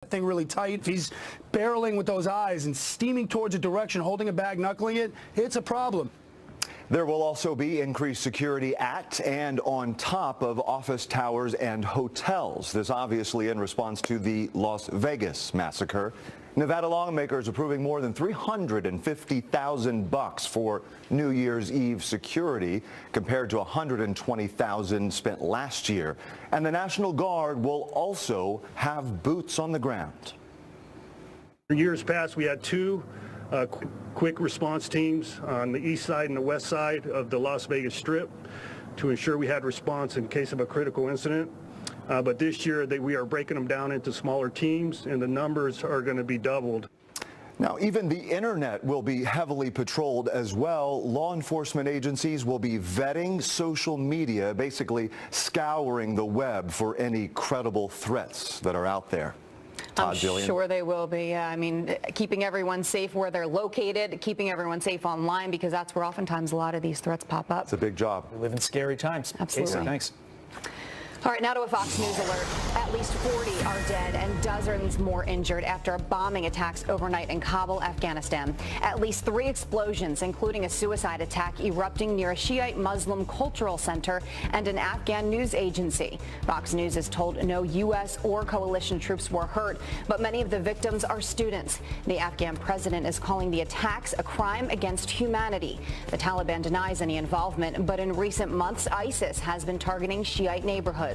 thing really tight. If he's barreling with those eyes and steaming towards a direction, holding a bag, knuckling it, it's a problem. There will also be increased security at and on top of office towers and hotels. This obviously in response to the Las Vegas massacre. Nevada lawmakers approving more than $350,000 for New Year's Eve security compared to $120,000 spent last year. And the National Guard will also have boots on the ground. For years past, we had two quick response teams on the east side and the west side of the Las Vegas Strip to ensure we had response in case of a critical incident. But this year we are breaking them down into smaller teams, and the numbers are going to be doubled. Now, even the internet will be heavily patrolled as well. Law enforcement agencies will be vetting social media, basically scouring the web for any credible threats that are out there. I'm sure they will be. I mean, keeping everyone safe where they're located, keeping everyone safe online, because that's where oftentimes a lot of these threats pop up. It's a big job. We live in scary times. Absolutely. Casey, thanks. All right, now to a Fox News alert. At least 40 are dead and dozens more injured after bombing attacks overnight in Kabul, Afghanistan. At least 3 explosions, including a suicide attack erupting near a Shiite Muslim cultural center and an Afghan news agency. Fox News is told no U.S. or coalition troops were hurt, but many of the victims are students. The Afghan president is calling the attacks a crime against humanity. The Taliban denies any involvement, but in recent months, ISIS has been targeting Shiite neighborhoods.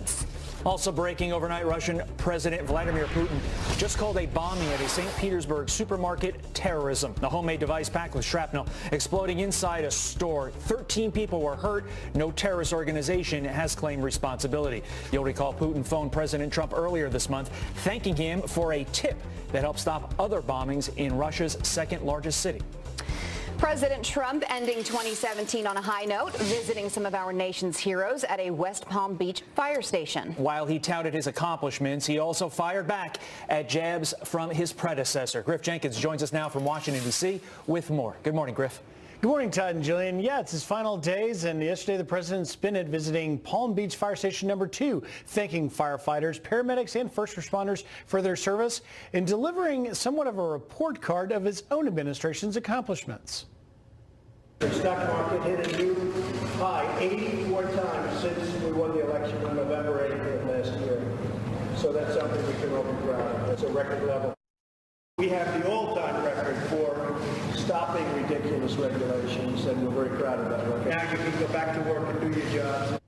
Also breaking overnight, Russian President Vladimir Putin just called a bombing at a St. Petersburg supermarket terrorism. The homemade device packed with shrapnel exploding inside a store. 13 people were hurt. No terrorist organization has claimed responsibility. You'll recall Putin phoned President Trump earlier this month, thanking him for a tip that helped stop other bombings in Russia's second largest city. President Trump ending 2017 on a high note, visiting some of our nation's heroes at a West Palm Beach fire station. While he touted his accomplishments, he also fired back at jabs from his predecessor. Griff Jenkins joins us now from Washington, D.C. with more. Good morning, Griff. Good morning, Todd and Jillian. Yeah, it's his final days, and yesterday the president spent it visiting Palm Beach Fire Station number 2, thanking firefighters, paramedics, and first responders for their service, and delivering somewhat of a report card of his own administration's accomplishments. The stock market hit a new high 84 times since we won the election on November 8th of last year. So that's something we can all be proud of. That's a record level. We have the all-time record for stopping ridiculous regulations, and we're very proud of that record. Now you can go back to work and do your job.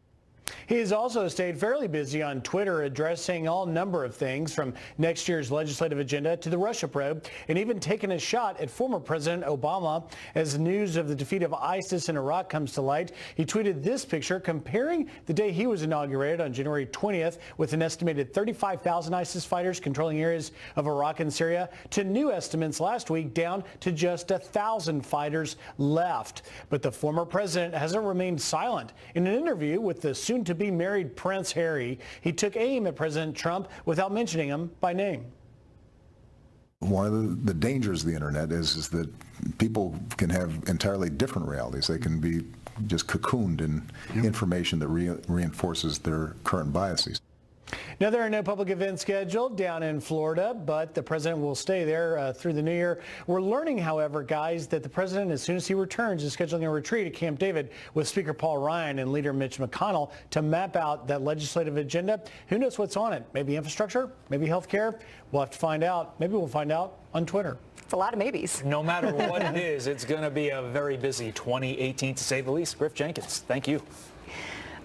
He has also stayed fairly busy on Twitter, addressing all number of things from next year's legislative agenda to the Russia probe, and even taken a shot at former President Obama. As news of the defeat of ISIS in Iraq comes to light, he tweeted this picture comparing the day he was inaugurated on January 20th with an estimated 35,000 ISIS fighters controlling areas of Iraq and Syria to new estimates last week down to just 1,000 fighters left. But the former president hasn't remained silent. In an interview with the soon-to-be married Prince Harry, he took aim at President Trump without mentioning him by name. One of the dangers of the internet is that people can have entirely different realities. They can be just cocooned in information that reinforces their current biases. Now, there are no public events scheduled down in Florida, but the president will stay there through the new year. We're learning, however, guys, that the president, as soon as he returns, is scheduling a retreat at Camp David with Speaker Paul Ryan and Leader Mitch McConnell to map out that legislative agenda. Who knows what's on it? Maybe infrastructure? Maybe health care? We'll have to find out. Maybe we'll find out on Twitter. It's a lot of maybes. No matter what it is, it's going to be a very busy 2018, to say the least. Griff Jenkins, thank you.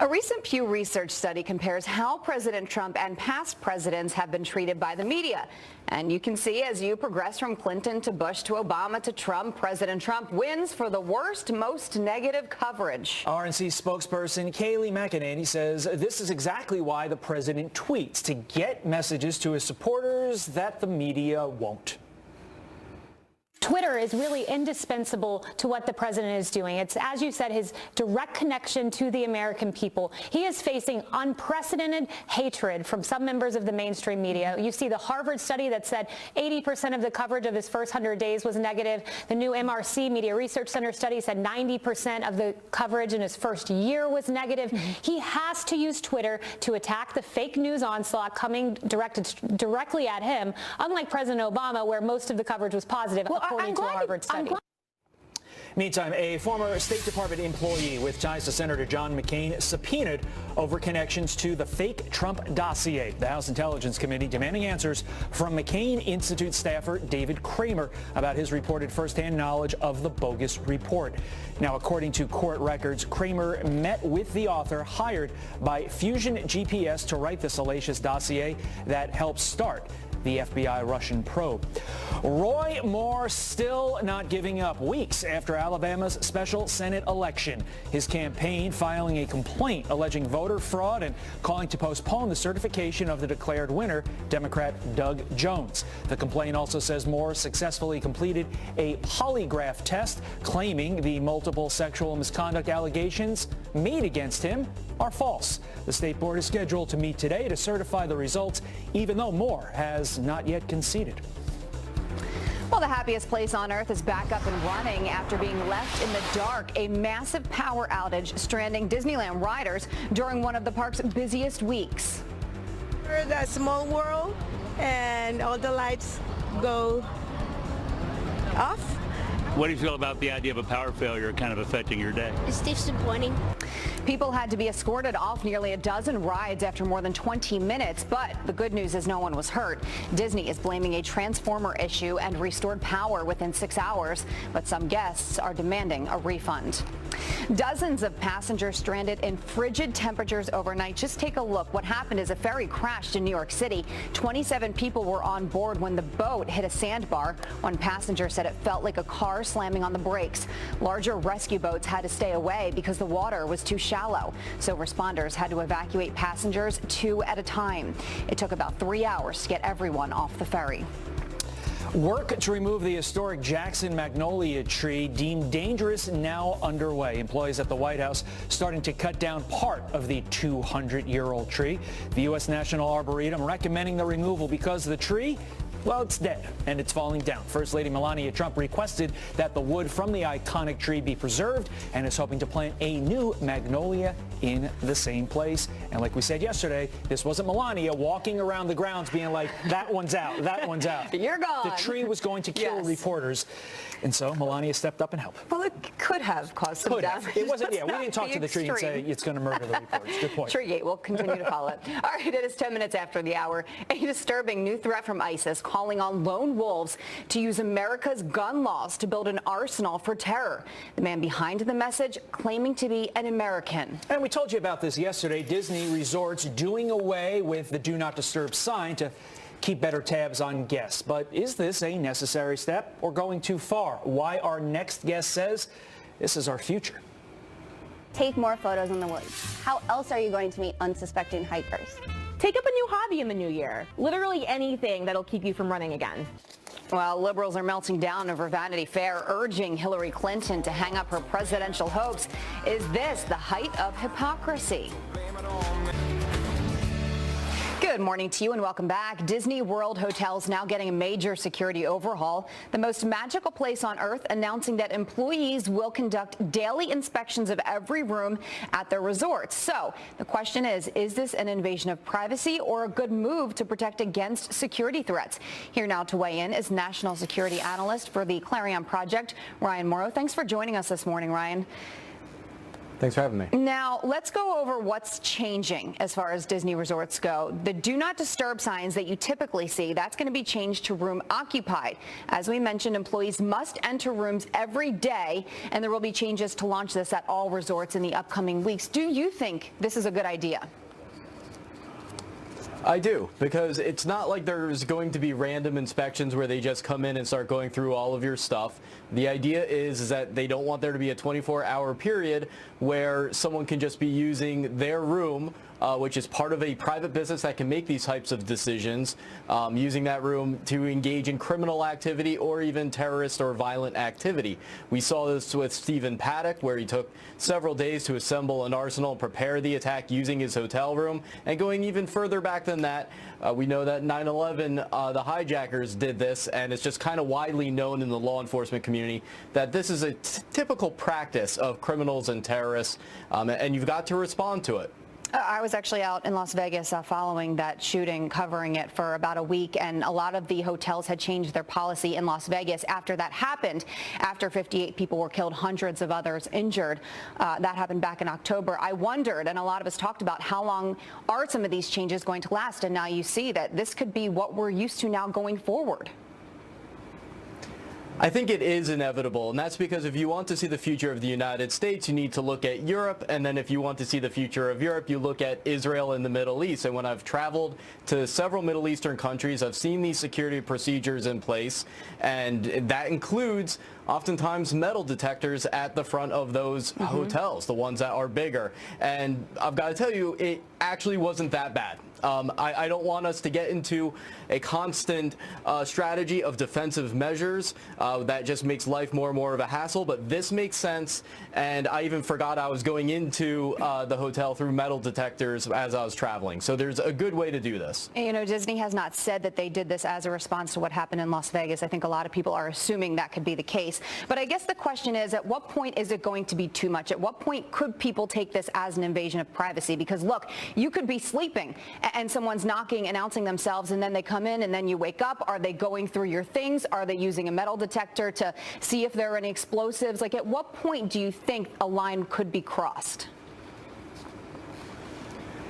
A recent Pew Research study compares how President Trump and past presidents have been treated by the media. And you can see as you progress from Clinton to Bush to Obama to Trump, President Trump wins for the worst, most negative coverage. RNC spokesperson Kayleigh McEnany says this is exactly why the president tweets, to get messages to his supporters that the media won't. Twitter is really indispensable to what the president is doing. It's, as you said, his direct connection to the American people. He is facing unprecedented hatred from some members of the mainstream media. You see the Harvard study that said 80% of the coverage of his first 100 days was negative. The new MRC Media Research Center study said 90% of the coverage in his first year was negative. He has to use Twitter to attack the fake news onslaught coming directly at him, unlike President Obama, where most of the coverage was positive. According to a Harvard study. Meantime, a former State Department employee with ties to Senator John McCain subpoenaed over connections to the fake Trump dossier. The House Intelligence Committee demanding answers from McCain Institute staffer David Kramer about his reported firsthand knowledge of the bogus report. Now, according to court records, Kramer met with the author hired by Fusion GPS to write the salacious dossier that helped start the FBI Russian probe. Roy Moore still not giving up weeks after Alabama's special Senate election. His campaign filing a complaint alleging voter fraud and calling to postpone the certification of the declared winner, Democrat Doug Jones. The complaint also says Moore successfully completed a polygraph test, claiming the multiple sexual misconduct allegations made against him are false. The state board is scheduled to meet today to certify the results, even though Moore has not yet conceded. Well, the happiest place on earth is back up and running after being left in the dark. A massive power outage stranding Disneyland riders during one of the park's busiest weeks. We're the small world and all the lights go off. What do you feel about the idea of a power failure kind of affecting your day? It's disappointing. People had to be escorted off nearly a dozen rides after more than 20 minutes, but the good news is no one was hurt. Disney is blaming a transformer issue and restored power within 6 hours, but some guests are demanding a refund. Dozens of passengers stranded in frigid temperatures overnight. Just take a look. What happened is a ferry crashed in New York City. 27 people were on board when the boat hit a sandbar. One passenger said it felt like a car slamming on the brakes. Larger rescue boats had to stay away because the water was too shallow. So responders had to evacuate passengers 2 at a time. It took about 3 hours to get everyone off the ferry. Work to remove the historic Jackson magnolia tree deemed dangerous now underway. Employees at the White House starting to cut down part of the 200-year-old tree. The U.S. National Arboretum recommending the removal because the tree, well, it's dead and it's falling down. First Lady Melania Trump requested that the wood from the iconic tree be preserved and is hoping to plant a new magnolia in the same place. And like we said yesterday, this wasn't Melania walking around the grounds being like, that one's out, that one's out. You're gone. The tree was going to kill reporters. And so Melania stepped up and helped. Well, it could have caused some damage. It wasn't, yeah, we didn't talk to the tree and say it's going to murder the reporters. Good point. Treegate will continue to follow it. All right, it is 10 minutes after the hour. A disturbing new threat from ISIS calling on lone wolves to use America's gun laws to build an arsenal for terror. The man behind the message claiming to be an American. And we told you about this yesterday. Disney Resorts doing away with the Do Not Disturb sign to keep better tabs on guests. But is this a necessary step or going too far? Why our next guest says this is our future. Take more photos in the woods. How else are you going to meet unsuspecting hikers? Take up a new hobby in the new year. Literally anything that'll keep you from running again. Well, liberals are melting down over Vanity Fair, urging Hillary Clinton to hang up her presidential hopes. Is this the height of hypocrisy? Good morning to you and welcome back. Disney World Hotels now getting a major security overhaul. The most magical place on earth announcing that employees will conduct daily inspections of every room at their resorts. So the question is this an invasion of privacy or a good move to protect against security threats? Here now to weigh in is national security analyst for the Clarion Project, Ryan Morrow. Thanks for joining us this morning, Ryan. Thanks for having me. Now, let's go over what's changing as far as Disney resorts go. The Do Not Disturb signs that you typically see, that's going to be changed to room occupied. As we mentioned, employees must enter rooms every day, and there will be changes to launch this at all resorts in the upcoming weeks. Do you think this is a good idea? I do, because it's not like there's going to be random inspections where they just come in and start going through all of your stuff. The idea is that they don't want there to be a 24-hour period where someone can just be using their room which is part of a private business that can make these types of decisions, using that room to engage in criminal activity or even terrorist or violent activity. We saw this with Stephen Paddock, where he took several days to assemble an arsenal and prepare the attack using his hotel room. And going even further back than that, we know that 9/11, the hijackers did this, and it's just kind of widely known in the law enforcement community that this is a typical practice of criminals and terrorists, and you've got to respond to it. I was actually out in Las Vegas following that shooting, covering it for about a week, and a lot of the hotels had changed their policy in Las Vegas after that happened. After 58 people were killed, hundreds of others injured. That happened back in October. I wondered, and a lot of us talked about, how long are some of these changes going to last? And now you see that this could be what we're used to now going forward. I think it is inevitable, and that's because if you want to see the future of the United States, you need to look at Europe, and then if you want to see the future of Europe, you look at Israel and the Middle East. And when I've traveled to several Middle Eastern countries, I've seen these security procedures in place, and that includes oftentimes metal detectors at the front of those hotels, the ones that are bigger. And I've got to tell you, it actually wasn't that bad. I don't want us to get into a constant strategy of defensive measures that just makes life more and more of a hassle, but this makes sense, and I even forgot I was going into the hotel through metal detectors as I was traveling. So there's a good way to do this. You know, Disney has not said that they did this as a response to what happened in Las Vegas. I think a lot of people are assuming that could be the case. But I guess the question is, at what point is it going to be too much? At what point could people take this as an invasion of privacy? Because look, you could be sleeping and someone's knocking, announcing themselves, and then they come in and then you wake up. Are they going through your things? Are they using a metal detector to see if there are any explosives? Like, at what point do you think a line could be crossed?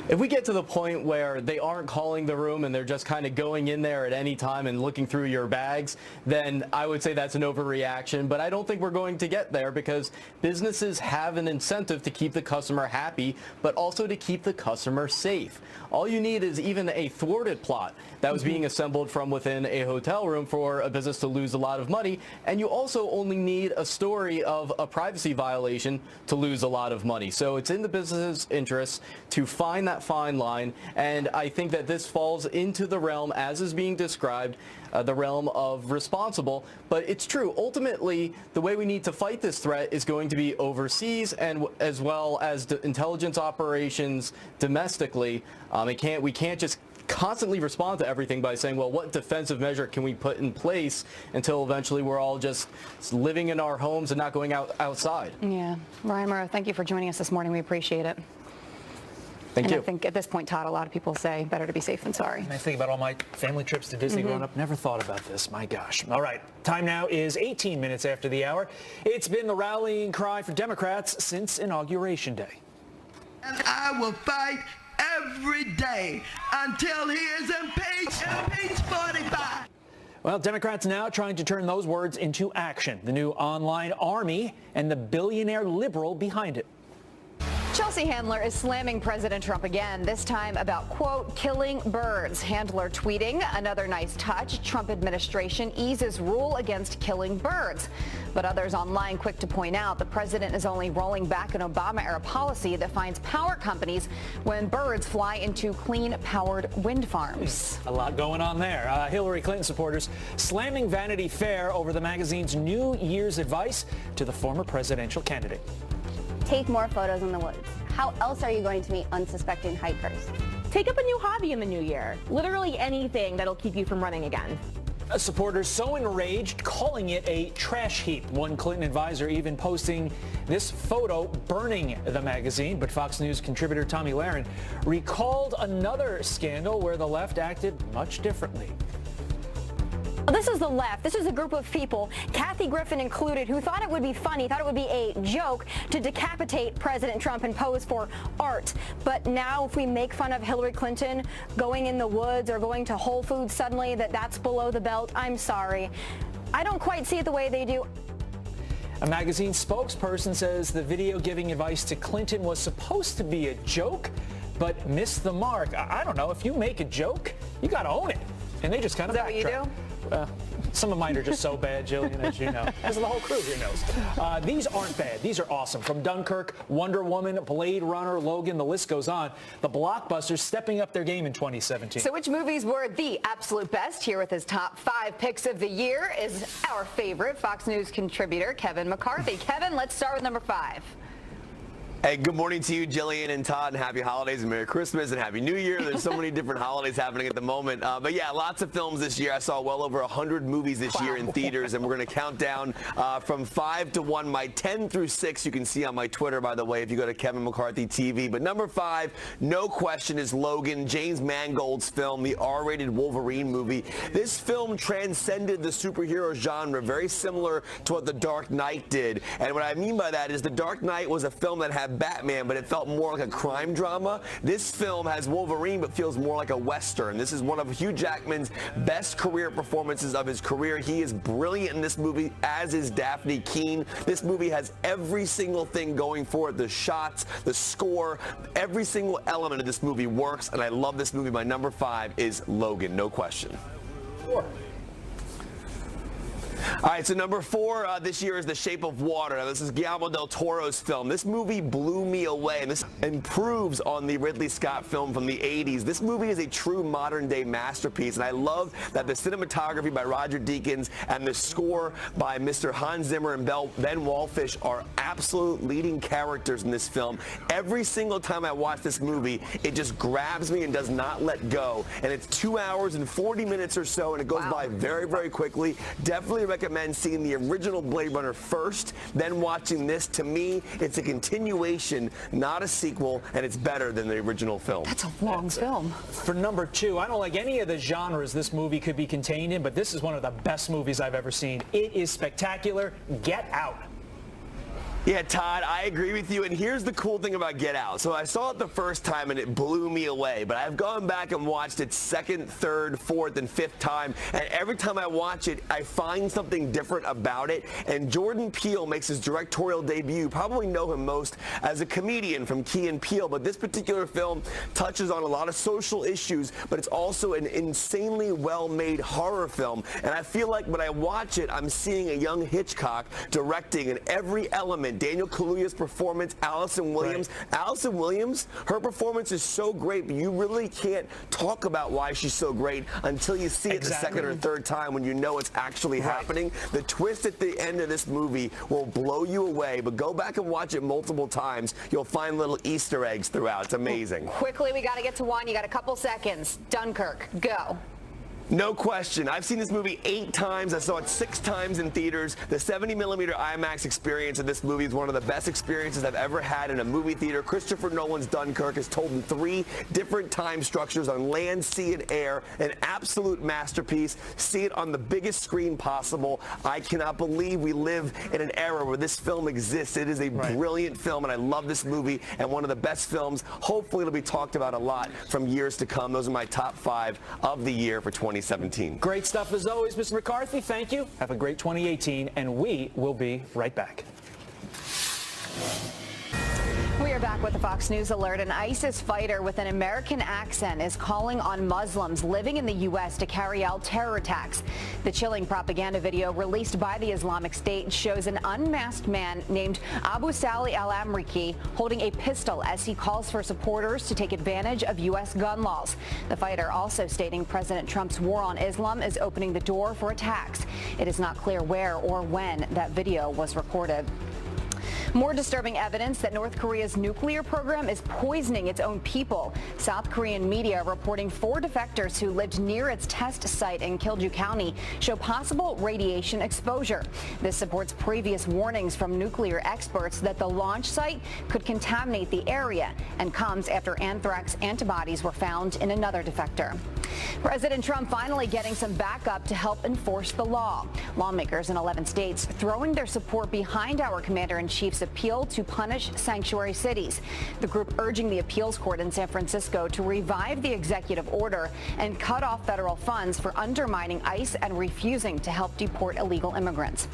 If we get to the point where they aren't calling the room and they're just kind of going in there at any time and looking through your bags, then I would say that's an overreaction. But I don't think we're going to get there, because businesses have an incentive to keep the customer happy, but also to keep the customer safe. All you need is even a thwarted plot that was being assembled from within a hotel room for a business to lose a lot of money. And you also only need a story of a privacy violation to lose a lot of money. So it's in the business's interest to find that fine line, and I think that this falls into the realm, as is being described, the realm of responsible. But it's true, ultimately the way we need to fight this threat is going to be overseas, and as well as the intelligence operations domestically. We can't just constantly respond to everything by saying, well, what defensive measure can we put in place, until eventually we're all just living in our homes and not going outside. Yeah. Ryan Mauro, thank you for joining us this morning. We appreciate it. Thank you. I think at this point, Todd, a lot of people say better to be safe than sorry. I think about all my family trips to Disney growing up. Never thought about this. My gosh. All right. Time now is 18 minutes after the hour. It's been the rallying cry for Democrats since Inauguration Day. And I will fight every day until he is impeached 45. Well, Democrats now trying to turn those words into action. The new online army and the billionaire liberal behind it. Chelsea Handler is slamming President Trump again, this time about, quote, killing birds. Handler tweeting, another nice touch. Trump administration eases rule against killing birds. But others online quick to point out the president is only rolling back an Obama-era policy that fines power companies when birds fly into clean-powered wind farms. A lot going on there. Hillary Clinton supporters slamming Vanity Fair over the magazine's New Year's advice to the former presidential candidate. Take more photos in the woods. How else are you going to meet unsuspecting hikers? Take up a new hobby in the new year. Literally anything that'll keep you from running again. Supporters so enraged, calling it a trash heap. One Clinton advisor even posting this photo burning the magazine. But Fox News contributor Tomi Lahren recalled another scandal where the left acted much differently. This is the left. This is a group of people, Kathy Griffin included, who thought it would be funny, thought it would be a joke to decapitate President Trump and pose for art. But now if we make fun of Hillary Clinton going in the woods or going to Whole Foods suddenly, that's below the belt, I'm sorry. I don't quite see it the way they do. A magazine spokesperson says the video giving advice to Clinton was supposed to be a joke, but missed the mark. I don't know. If you make a joke, you got to own it. And they just kind of backtrack. Is that what you do? Some of mine are just so bad, Jillian, as you know. Because the whole crew here knows. These aren't bad. These are awesome. From Dunkirk, Wonder Woman, Blade Runner, Logan, the list goes on. The blockbusters stepping up their game in 2017. So which movies were the absolute best? Here with his top 5 picks of the year is our favorite Fox News contributor, Kevin McCarthy. Kevin, let's start with number 5. Hey, good morning to you, Jillian and Todd, and happy holidays and Merry Christmas and Happy New Year. There's so many different holidays happening at the moment. But yeah, lots of films this year. I saw well over 100 movies this year in theaters, and we're going to count down from 5 to 1. My 10 through 6 you can see on my Twitter, by the way, if you go to Kevin McCarthy TV. But number 5, no question, is Logan, James Mangold's film, the R-rated Wolverine movie. This film transcended the superhero genre, very similar to what The Dark Knight did. And what I mean by that is The Dark Knight was a film that had Batman, but it felt more like a crime drama. This film has Wolverine, but feels more like a Western. This is one of Hugh Jackman's best career performances of his career. He is brilliant in this movie, as is Daphne Keane. This movie has every single thing going for it. The shots, the score, every single element of this movie works, and I love this movie. My number 5 is Logan, no question. Sure. All right, so number 4 this year is The Shape of Water. Now, this is Guillermo del Toro's film. This movie blew me away, and this improves on the Ridley Scott film from the 80s. This movie is a true modern-day masterpiece, and I love that the cinematography by Roger Deakins and the score by Mr. Hans Zimmer and Ben Wallfisch are absolute leading characters in this film. Every single time I watch this movie, it just grabs me and does not let go. And it's 2 hours and 40 minutes or so, and it goes by very, very quickly. Definitely recommend seeing the original Blade Runner first, then watching this. To me, it's a continuation, not a sequel, and it's better than the original film. That's a long film. For number 2, I don't like any of the genres this movie could be contained in, but this is one of the best movies I've ever seen. It is spectacular. Get Out. Yeah, Todd, I agree with you, and here's the cool thing about Get Out. So I saw it the first time, and it blew me away, but I've gone back and watched it 2nd, 3rd, 4th, and 5th time, and every time I watch it, I find something different about it, and Jordan Peele makes his directorial debut. You probably know him most as a comedian from Key and Peele, but this particular film touches on a lot of social issues, but it's also an insanely well-made horror film, and I feel like when I watch it, I'm seeing a young Hitchcock directing in every element. Daniel Kaluuya's performance, Allison Williams. Right. Allison Williams, her performance is so great, but you really can't talk about why she's so great until you see it the 2nd or 3rd time when you know it's actually happening. The twist at the end of this movie will blow you away, but go back and watch it multiple times. You'll find little Easter eggs throughout. It's amazing. Quickly, we got to get to 1. You got a couple seconds. Dunkirk, go. No question. I've seen this movie 8 times. I saw it 6 times in theaters. The 70mm IMAX experience of this movie is one of the best experiences I've ever had in a movie theater. Christopher Nolan's Dunkirk is told in 3 different time structures on land, sea, and air. An absolute masterpiece. See it on the biggest screen possible. I cannot believe we live in an era where this film exists. It is a brilliant film, and I love this movie, and one of the best films. Hopefully it'll be talked about a lot from years to come. Those are my top 5 of the year for 2017. Great stuff as always, Mr. McCarthy. Thank you. Have a great 2018, and we will be right back. We are back with the Fox News Alert. An ISIS fighter with an American accent is calling on Muslims living in the U.S. to carry out terror attacks. The chilling propaganda video released by the Islamic State shows an unmasked man named Abu Sali al-Amriki holding a pistol as he calls for supporters to take advantage of U.S. gun laws. The fighter also stating President Trump's war on Islam is opening the door for attacks. It is not clear where or when that video was recorded. More disturbing evidence that North Korea's nuclear program is poisoning its own people. South Korean media reporting 4 defectors who lived near its test site in Kilju County show possible radiation exposure. This supports previous warnings from nuclear experts that the launch site could contaminate the area, and comes after anthrax antibodies were found in another defector. President Trump finally getting some backup to help enforce the law. Lawmakers in 11 states throwing their support behind our commander-in-chief's appeal to punish sanctuary cities. The group urging the appeals court in San Francisco to revive the executive order and cut off federal funds for undermining ICE and refusing to help deport illegal immigrants.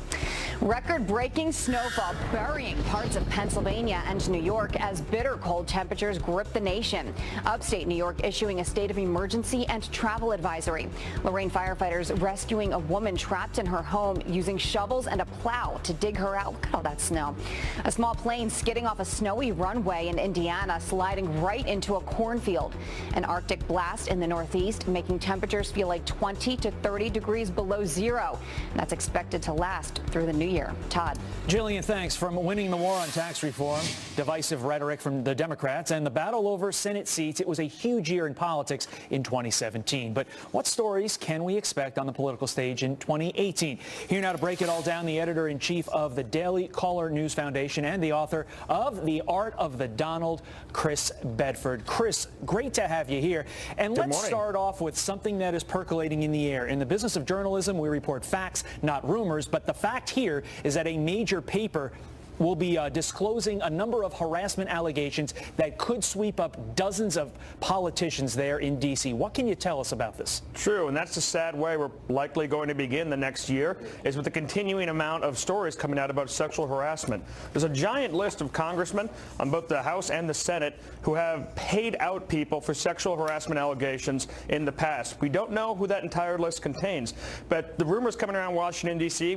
Record-breaking snowfall burying parts of Pennsylvania and New York as bitter cold temperatures grip the nation. Upstate New York issuing a state of emergency and draft travel advisory. Lorraine firefighters rescuing a woman trapped in her home using shovels and a plow to dig her out. Look at all that snow. A small plane skidding off a snowy runway in Indiana, sliding right into a cornfield. An Arctic blast in the Northeast, making temperatures feel like 20 to 30 degrees below zero. And that's expected to last through the new year. Todd. Jillian, thanks. From winning the war on tax reform, divisive rhetoric from the Democrats, and the battle over Senate seats, it was a huge year in politics in 2017. But what stories can we expect on the political stage in 2018? Here now to break it all down, the editor-in-chief of the Daily Caller News Foundation and the author of The Art of the Donald, Chris Bedford. Chris, great to have you here. And let's start off with something that is percolating in the air. In the business of journalism, we report facts, not rumors. But the fact here is that a major paper will be disclosing a number of harassment allegations that could sweep up dozens of politicians there in D.C. What can you tell us about this? True, and that's the sad way we're likely going to begin the next year, is with the continuing amount of stories coming out about sexual harassment. There's a giant list of congressmen on both the House and the Senate who have paid out people for sexual harassment allegations in the past. We don't know who that entire list contains, but the rumors coming around Washington, D.C.,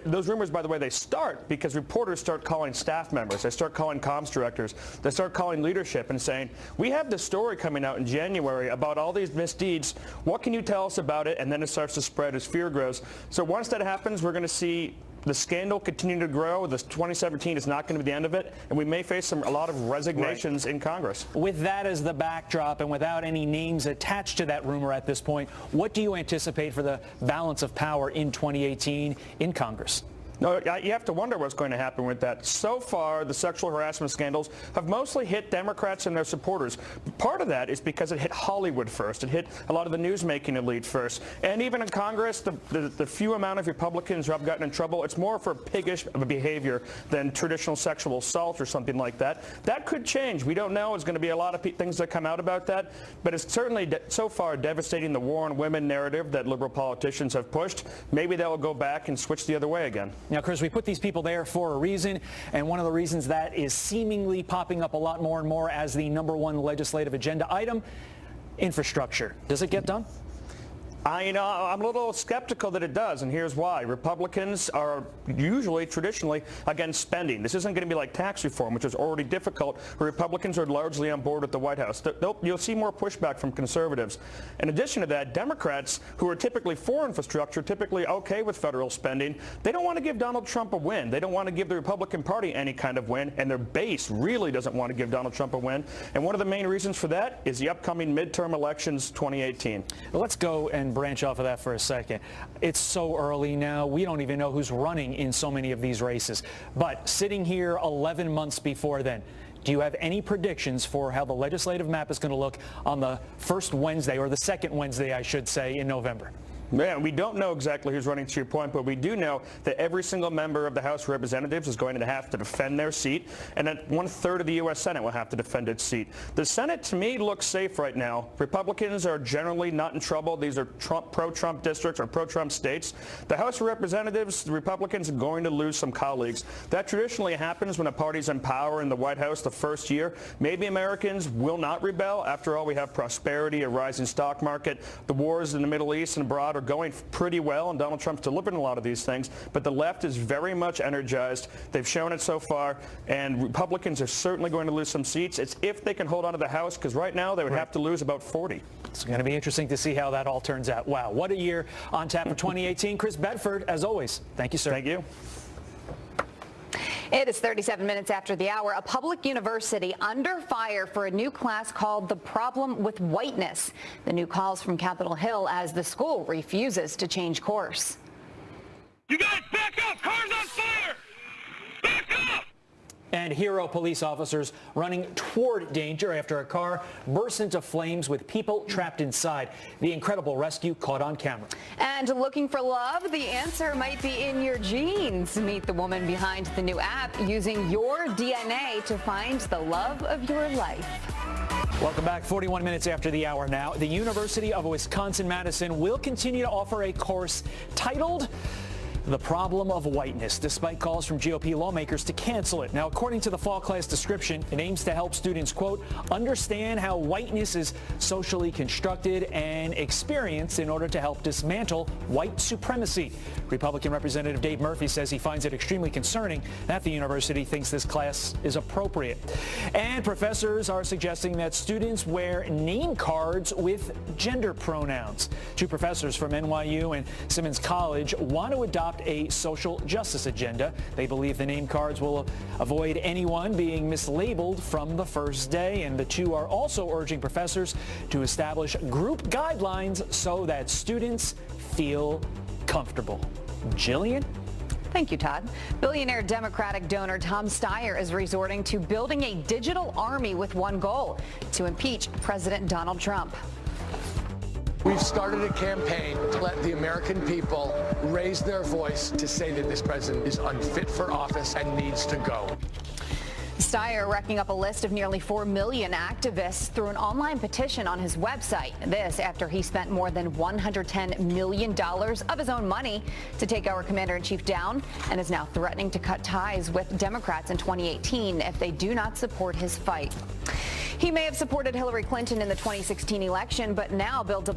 those rumors, by the way, they start because reporters start calling staff members, they start calling comms directors, they start calling leadership and saying, we have this story coming out in January about all these misdeeds. What can you tell us about it? And then it starts to spread as fear grows. So once that happens, we're going to see the scandal continue to grow. This 2017 is not going to be the end of it, and we may face a lot of resignations in Congress. With that as the backdrop and without any names attached to that rumor at this point, what do you anticipate for the balance of power in 2018 in Congress? No, you have to wonder what's going to happen with that. So far, the sexual harassment scandals have mostly hit Democrats and their supporters. Part of that is because it hit Hollywood first. It hit a lot of the newsmaking elite first. And even in Congress, the few amount of Republicans who have gotten in trouble, it's more for piggish behavior than traditional sexual assault or something like that. That could change. We don't know. There's going to be a lot of things that come out about that. But it's certainly so far devastating the war on women narrative that liberal politicians have pushed. Maybe they'll go back and switch the other way again. Now, Chris, we put these people there for a reason, and one of the reasons that is seemingly popping up a lot more and more as the #1 legislative agenda item, infrastructure. Does it get done? I'm a little skeptical that it does, and here's why. Republicans are usually, traditionally, against spending. This isn't going to be like tax reform, which is already difficult. Republicans are largely on board with the White House. You'll see more pushback from conservatives. In addition to that, Democrats, who are typically for infrastructure, typically okay with federal spending, they don't want to give Donald Trump a win. They don't want to give the Republican Party any kind of win, and their base really doesn't want to give Donald Trump a win. And one of the main reasons for that is the upcoming midterm elections 2018. Well, let's go and branch off of that for a second. It's so early now. We don't even know who's running in so many of these races. But sitting here 11 months before then, do you have any predictions for how the legislative map is going to look on the first Wednesday, or the second Wednesday, I should say, in November? Yeah, we don't know exactly who's running, to your point, but we do know that every single member of the House of Representatives is going to have to defend their seat, and that 1/3 of the U.S. Senate will have to defend its seat. The Senate, to me, looks safe right now. Republicans are generally not in trouble. These are pro-Trump districts or pro-Trump states. The House of Representatives, the Republicans are going to lose some colleagues. That traditionally happens when a party's in power in the White House the first year. Maybe Americans will not rebel. After all, we have prosperity, a rising stock market. The wars in the Middle East and abroad are going pretty well, and Donald Trump's delivering a lot of these things, but the left is very much energized. They've shown it so far, and Republicans are certainly going to lose some seats. It's if they can hold on to the House, because right now they would have to lose about 40. It's going to be interesting to see how that all turns out. Wow, what a year on tap for 2018. Chris Bedford, as always, thank you, sir. Thank you. It is 37 minutes after the hour. A public university under fire for a new class called The Problem with Whiteness. The new calls from Capitol Hill as the school refuses to change course. You guys back up! Car's on fire! Back up! And hero police officers running toward danger after a car burst into flames with people trapped inside. The incredible rescue caught on camera. And looking for love? The answer might be in your genes. Meet the woman behind the new app using your DNA to find the love of your life. Welcome back. 41 minutes after the hour now. The University of Wisconsin-Madison will continue to offer a course titled The problem of whiteness, despite calls from GOP lawmakers to cancel it. Now, according to the fall class description, it aims to help students, quote, understand how whiteness is socially constructed and experienced in order to help dismantle white supremacy. Republican Representative Dave Murphy says he finds it extremely concerning that the university thinks this class is appropriate. And professors are suggesting that students wear name cards with gender pronouns. Two professors from NYU and Simmons College want to adopt a social justice agenda. They believe the name cards will avoid anyone being mislabeled from the first day, and the two are also urging professors to establish group guidelines so that students feel comfortable. Jillian? Thank you, Todd. Billionaire Democratic donor Tom Steyer is resorting to building a digital army with one goal: to impeach President Donald Trump. We've started a campaign to let the American people raise their voice to say that this president is unfit for office and needs to go. Steyer racking up a list of nearly 4 million activists through an online petition on his website. This after he spent more than $110 million of his own money to take our commander-in-chief down, and is now threatening to cut ties with Democrats in 2018 if they do not support his fight. He may have supported Hillary Clinton in the 2016 election, but now Bill de